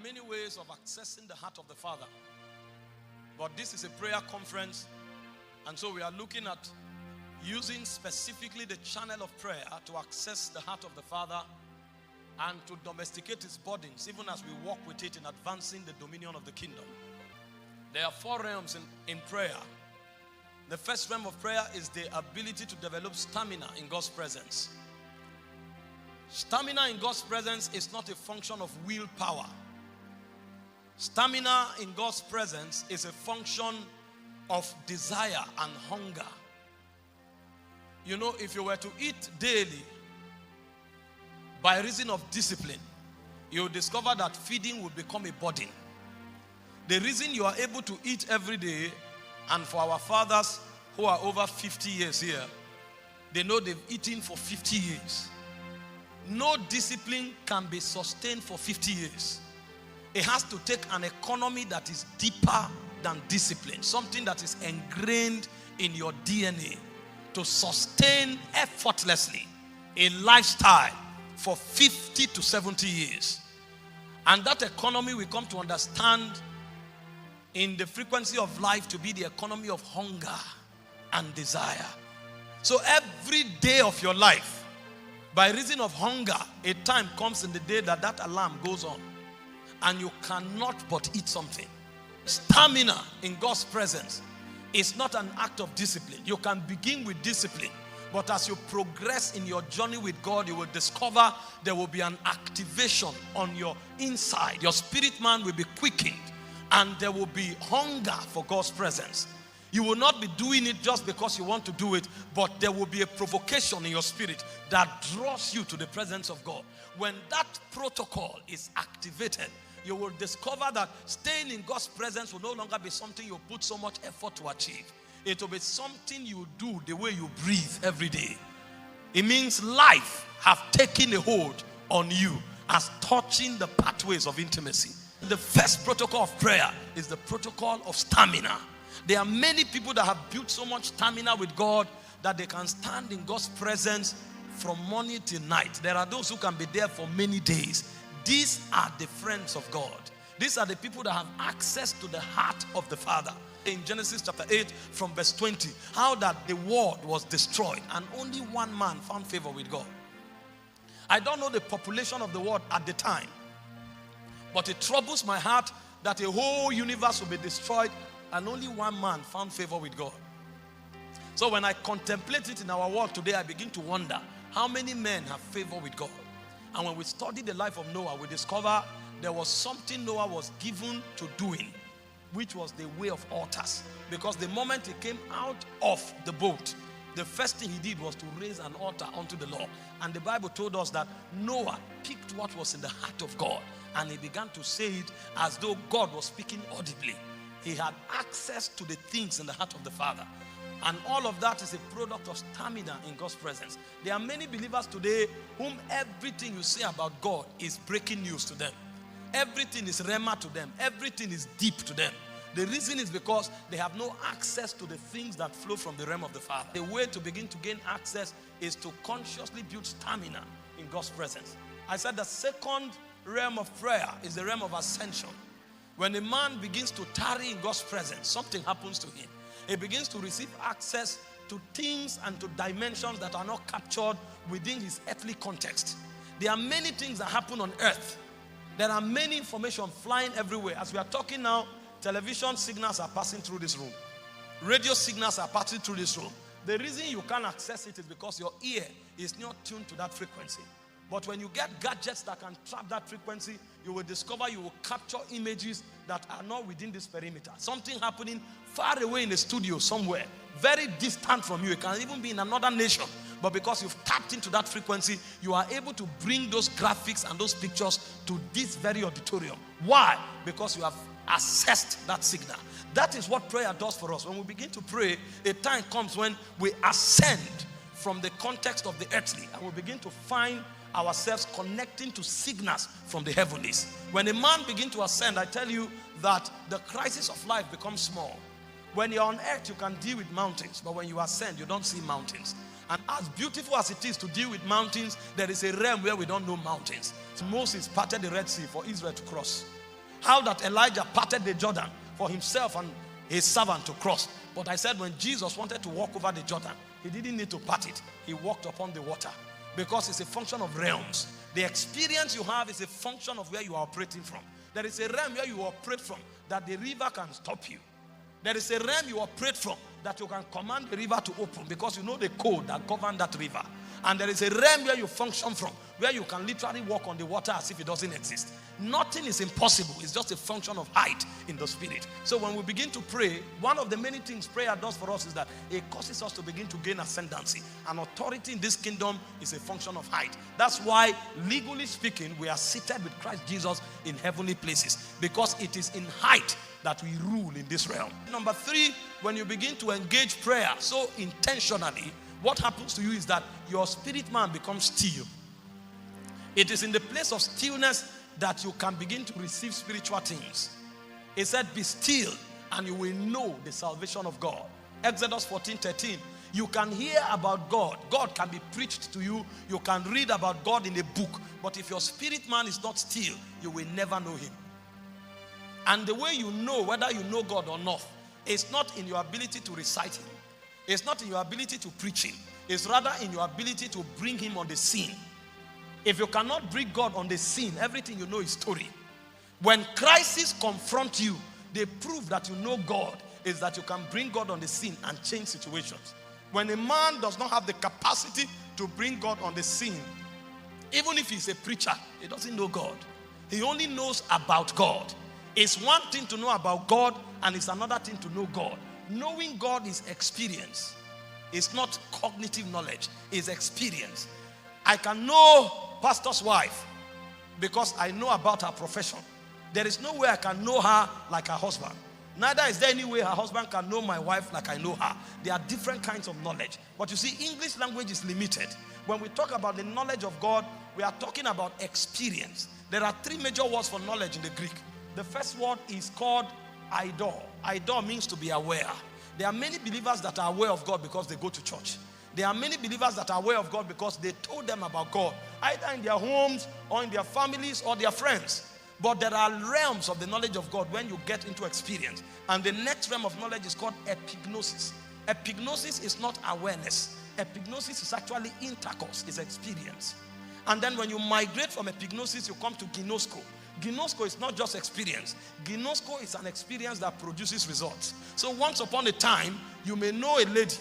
many ways of accessing the heart of the Father. But this is a prayer conference, and so we are looking at using specifically the channel of prayer to access the heart of the Father and to domesticate his burdens, even as we walk with it in advancing the dominion of the kingdom. There are 4 realms in prayer. The first realm of prayer is the ability to develop stamina in God's presence. Stamina in God's presence is not a function of willpower. Stamina in God's presence is a function of desire and hunger. You know, if you were to eat daily by reason of discipline, you will discover that feeding will become a burden. The reason you are able to eat every day, and for our fathers who are over 50 years here, they know they've eaten for 50 years. No discipline can be sustained for 50 years. It has to take an economy that is deeper than discipline, something that is ingrained in your DNA to sustain effortlessly a lifestyle for 50 to 70 years. And that economy we come to understand in the frequency of life to be the economy of hunger and desire. So every day of your life, by reason of hunger, a time comes in the day that that alarm goes on and you cannot but eat something. Stamina in God's presence is not an act of discipline. You can begin with discipline, but as you progress in your journey with God, you will discover there will be an activation on your inside. Your spirit man will be quickened, and there will be hunger for God's presence. You will not be doing it just because you want to do it, but there will be a provocation in your spirit that draws you to the presence of God. When that protocol is activated, you will discover that staying in God's presence will no longer be something you put so much effort to achieve. It will be something you do the way you breathe every day. It means life have taken a hold on you as touching the pathways of intimacy. The first protocol of prayer is the protocol of stamina. There are many people that have built so much stamina with God that they can stand in God's presence from morning till night. There are those who can be there for many days. These are the friends of God. These are the people that have access to the heart of the Father. In Genesis chapter 8 from verse 20, how that the world was destroyed and only one man found favor with God. I don't know the population of the world at the time, but it troubles my heart that a whole universe will be destroyed and only one man found favor with God. So when I contemplate it in our world today, I begin to wonder how many men have favor with God. And when we study the life of Noah, we discover there was something Noah was given to doing, which was the way of altars. Because the moment he came out of the boat, the first thing he did was to raise an altar unto the Lord. And the Bible told us that Noah picked what was in the heart of God, and he began to say it as though God was speaking audibly. He had access to the things in the heart of the Father. And all of that is a product of stamina in God's presence. There are many believers today whom everything you say about God is breaking news to them. Everything is rhema to them. Everything is deep to them. The reason is because they have no access to the things that flow from the realm of the Father. The way to begin to gain access is to consciously build stamina in God's presence. I said the second realm of prayer is the realm of ascension. When a man begins to tarry in God's presence, something happens to him. He begins to receive access to things and to dimensions that are not captured within his earthly context. There are many things that happen on earth. There are many information flying everywhere. As we are talking now, television signals are passing through this room. Radio signals are passing through this room. The reason you can't access it is because your ear is not tuned to that frequency. But when you get gadgets that can trap that frequency, you will discover you will capture images that are not within this perimeter. Something happening far away in a studio somewhere, very distant from you. It can even be in another nation. But because you've tapped into that frequency, you are able to bring those graphics and those pictures to this very auditorium. Why? Because you have accessed that signal. That is what prayer does for us. When we begin to pray, a time comes when we ascend from the context of the earthly and we begin to find ourselves connecting to signals from the heavens. When a man begins to ascend, I tell you that the crisis of life becomes small. When you're on earth, you can deal with mountains, but when you ascend, you don't see mountains. And as beautiful as it is to deal with mountains, there is a realm where we don't know mountains. So Moses parted the Red Sea for Israel to cross. How that Elijah parted the Jordan for himself and his servant to cross. But I said when Jesus wanted to walk over the Jordan, he didn't need to part it. He walked upon the water because it's a function of realms. The experience you have is a function of where you are operating from. There is a realm where you operate from that the river can stop you. There is a realm you operate from that you can command the river to open because you know the code that governs that river. And there is a realm where you function from where you can literally walk on the water as if it doesn't exist. Nothing is impossible. It's just a function of height in the spirit. So when we begin to pray, one of the many things prayer does for us is that it causes us to begin to gain ascendancy. And authority in this kingdom is a function of height. That's why, legally speaking, we are seated with Christ Jesus in heavenly places. Because it is in height that we rule in this realm. Number 3, when you begin to engage prayer so intentionally, what happens to you is that your spirit man becomes still. It is in the place of stillness that you can begin to receive spiritual things. It said, be still and you will know the salvation of God. Exodus 14:13. You can hear about God. God can be preached to you. You can read about God in a book. But if your spirit man is not still, you will never know him. And the way you know whether you know God or not is not in your ability to recite him. It's not in your ability to preach him. It's rather in your ability to bring him on the scene. If you cannot bring God on the scene, everything you know is story. When crises confront you, they prove that you know God is that you can bring God on the scene and change situations. When a man does not have the capacity to bring God on the scene, even if he's a preacher, he doesn't know God. He only knows about God. It's one thing to know about God and it's another thing to know God. Knowing God is experience. It's not cognitive knowledge. It's experience. I can know pastor's wife because I know about her profession. There is no way I can know her like her husband. Neither is there any way her husband can know my wife like I know her. There are different kinds of knowledge. But you see, English language is limited. When we talk about the knowledge of God, we are talking about experience. There are 3 major words for knowledge in the Greek. The first word is called idol. Idol means to be aware. There are many believers that are aware of God because they go to church. There are many believers that are aware of God because they told them about God, either in their homes or in their families or their friends. But there are realms of the knowledge of God when you get into experience. And the next realm of knowledge is called epignosis. Epignosis is not awareness. Epignosis is actually intercourse, is experience. And then when you migrate from epignosis, you come to ginosko. Ginosko is not just experience. Ginosko is an experience that produces results. So once upon a time, you may know a lady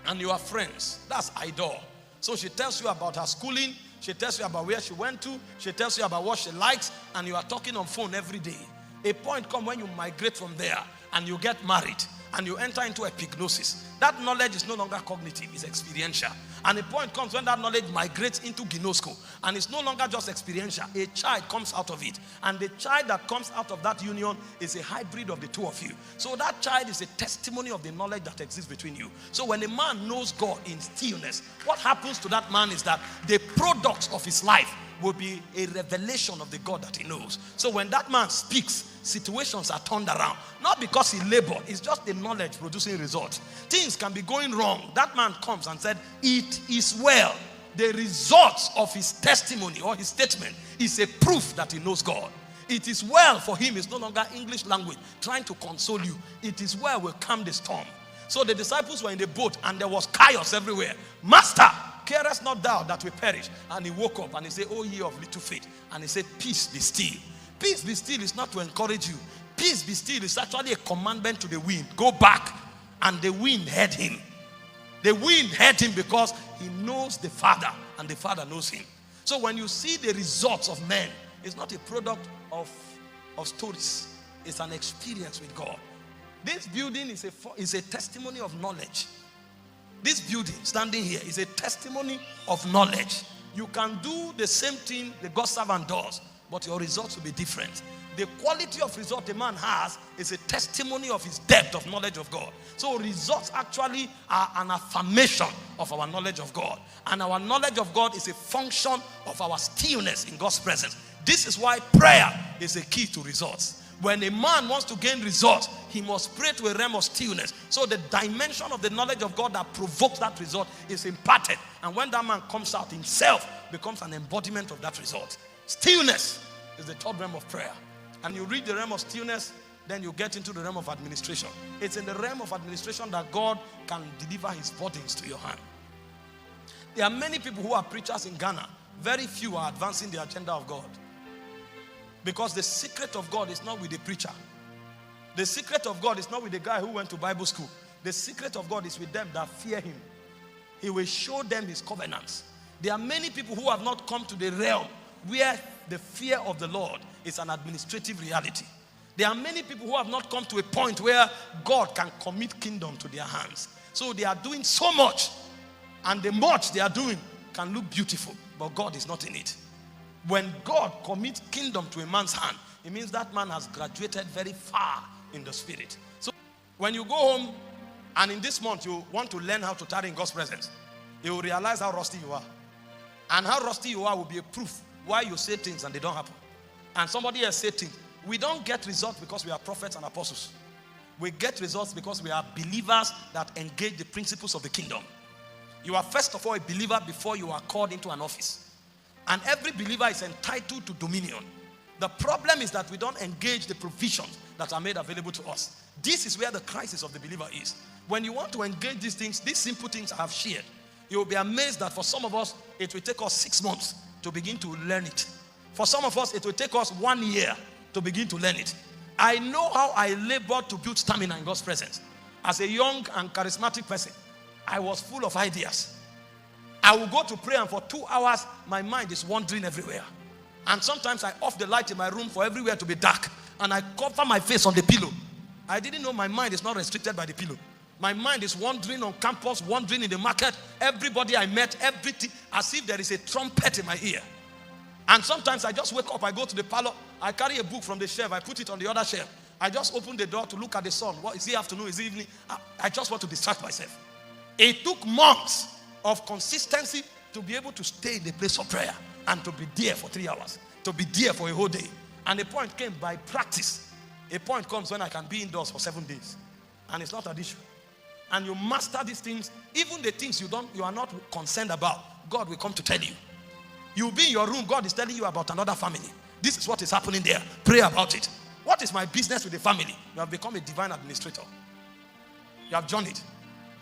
and you are friends. That's idol. So she tells you about her schooling. She tells you about where she went to. She tells you about what she likes. And you are talking on phone every day. A point comes when you migrate from there and you get married and you enter into epignosis. That knowledge is no longer cognitive, it's experiential. And a point comes when that knowledge migrates into ginosko. And it's no longer just experiential. A child comes out of it. And the child that comes out of that union is a hybrid of the two of you. So that child is a testimony of the knowledge that exists between you. So when a man knows God in stillness, what happens to that man is that the products of his life will be a revelation of the God that he knows. So when that man speaks, situations are turned around. Not because he labored, it's just the knowledge producing results. Things can be going wrong. That man comes and said, it is well. The results of his testimony or his statement is a proof that he knows God. It is well for him. It's no longer English language trying to console you. It is well will calm the storm. So the disciples were in the boat and there was chaos everywhere. Master, carest not thou that we perish? And he woke up and he said, oh ye of little faith. And he said, peace be still. Peace be still is not to encourage you. Peace be still is actually a commandment to the wind. Go back. And the wind heard him. The wind heard him because he knows the Father and the Father knows him. So when you see the results of men, it's not a product of stories. It's an experience with God. This building is a testimony of knowledge. This building standing here is a testimony of knowledge. You can do the same thing the God servant does, but your results will be different. The quality of result a man has is a testimony of his depth of knowledge of God. So results actually are an affirmation of our knowledge of God. And our knowledge of God is a function of our stillness in God's presence. This is why prayer is a key to results. When a man wants to gain results, he must pray to a realm of stillness. So the dimension of the knowledge of God that provokes that result is imparted. And when that man comes out, himself becomes an embodiment of that result. Stillness is the third realm of prayer. And you reach the realm of stillness, then you get into the realm of administration. It's in the realm of administration that God can deliver his burdens to your hand. There are many people who are preachers in Ghana. Very few are advancing the agenda of God. Because the secret of God is not with the preacher. The secret of God is not with the guy who went to Bible school. The secret of God is with them that fear him. He will show them his covenants. There are many people who have not come to the realm where the fear of the Lord is an administrative reality. There are many people who have not come to a point where God can commit kingdom to their hands. So they are doing so much, and the much they are doing can look beautiful, but God is not in it. When God commits kingdom to a man's hand, it means that man has graduated very far in the spirit. So when you go home and in this month you want to learn how to tarry in God's presence, you will realize how rusty you are. And how rusty you are will be a proof why you say things and they don't happen. And somebody else say things. We don't get results because we are prophets and apostles. We get results because we are believers that engage the principles of the kingdom. You are first of all a believer before you are called into an office. And every believer is entitled to dominion. The problem is that we don't engage the provisions that are made available to us. This is where the crisis of the believer is. When you want to engage these things, these simple things I have shared, you will be amazed that for some of us, it will take us 6 months to begin to learn it. For some of us, it will take us 1 year to begin to learn it. I know how I labored to build stamina in God's presence. As a young and charismatic person, I was full of ideas. I will go to pray and for 2 hours, my mind is wandering everywhere. And sometimes I off the light in my room for everywhere to be dark. And I cover my face on the pillow. I didn't know my mind is not restricted by the pillow. My mind is wandering on campus, wandering in the market. Everybody I met, everything, as if there is a trumpet in my ear. And sometimes I just wake up, I go to the parlor, I carry a book from the shelf, I put it on the other shelf. I just open the door to look at the sun. What is it afternoon, is it evening? I just want to distract myself. It took months of consistency to be able to stay in the place of prayer and to be there for 3 hours, to be there for a whole day. And the point came by practice. A point comes when I can be indoors for 7 days. And it's not an issue. And you master these things, even the things you are not concerned about, God will come to tell you. You'll be in your room, God is telling you about another family. This is what is happening there. Pray about it. What is my business with the family? You have become a divine administrator. You have joined it.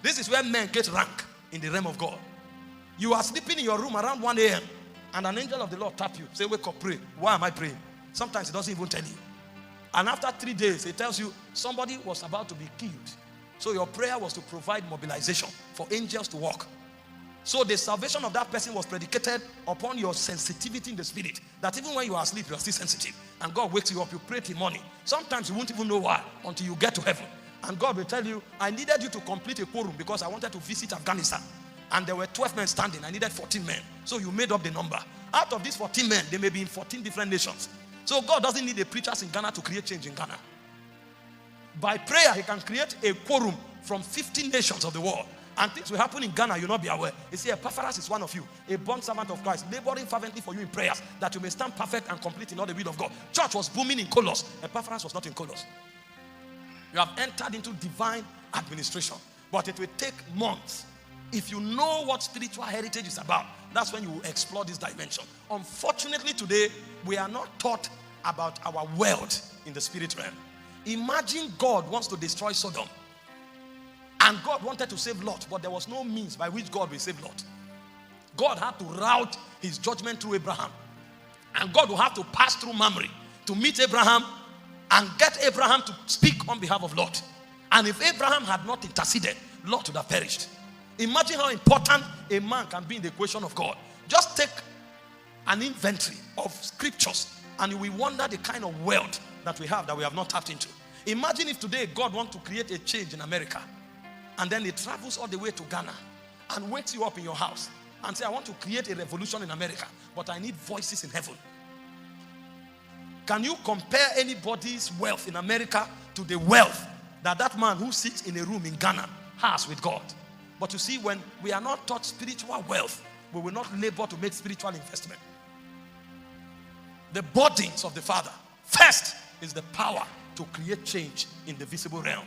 This is where men get rank in the realm of God. You are sleeping in your room around 1 a.m. and an angel of the Lord tap you. Say, wake up, pray. Why am I praying? Sometimes he doesn't even tell you. And after 3 days, he tells you somebody was about to be killed. So your prayer was to provide mobilization for angels to walk. So the salvation of that person was predicated upon your sensitivity in the spirit. That even when you are asleep, you are still sensitive. And God wakes you up, you pray till morning. Sometimes you won't even know why until you get to heaven. And God will tell you, I needed you to complete a quorum because I wanted to visit Afghanistan. And there were 12 men standing. I needed 14 men. So you made up the number. Out of these 14 men, they may be in 14 different nations. So God doesn't need the preachers in Ghana to create change in Ghana. By prayer, he can create a quorum from 15 nations of the world. And things will happen in Ghana, you'll not be aware. You see, Epaphras is one of you, a bond servant of Christ, laboring fervently for you in prayers, that you may stand perfect and complete in all the will of God. Church was booming in Colos. Epaphras was not in Colos. You have entered into divine administration. But it will take months. If you know what spiritual heritage is about, that's when you will explore this dimension. Unfortunately today, we are not taught about our wealth in the spirit realm. Imagine God wants to destroy Sodom. And God wanted to save Lot, but there was no means by which God will save Lot. God had to route his judgment through Abraham. And God will have to pass through Mamre to meet Abraham and get Abraham to speak on behalf of Lot. And if Abraham had not interceded, Lot would have perished. Imagine how important a man can be in the equation of God. Just take an inventory of scriptures and you will wonder the kind of wealth that we have not tapped into. Imagine if today God wants to create a change in America. And then he travels all the way to Ghana and wakes you up in your house and say, I want to create a revolution in America, but I need voices in heaven. Can you compare anybody's wealth in America to the wealth that man who sits in a room in Ghana has with God? But you see, when we are not taught spiritual wealth, we will not labor to make spiritual investment. The burdens of the Father, first, is the power to create change in the visible realm.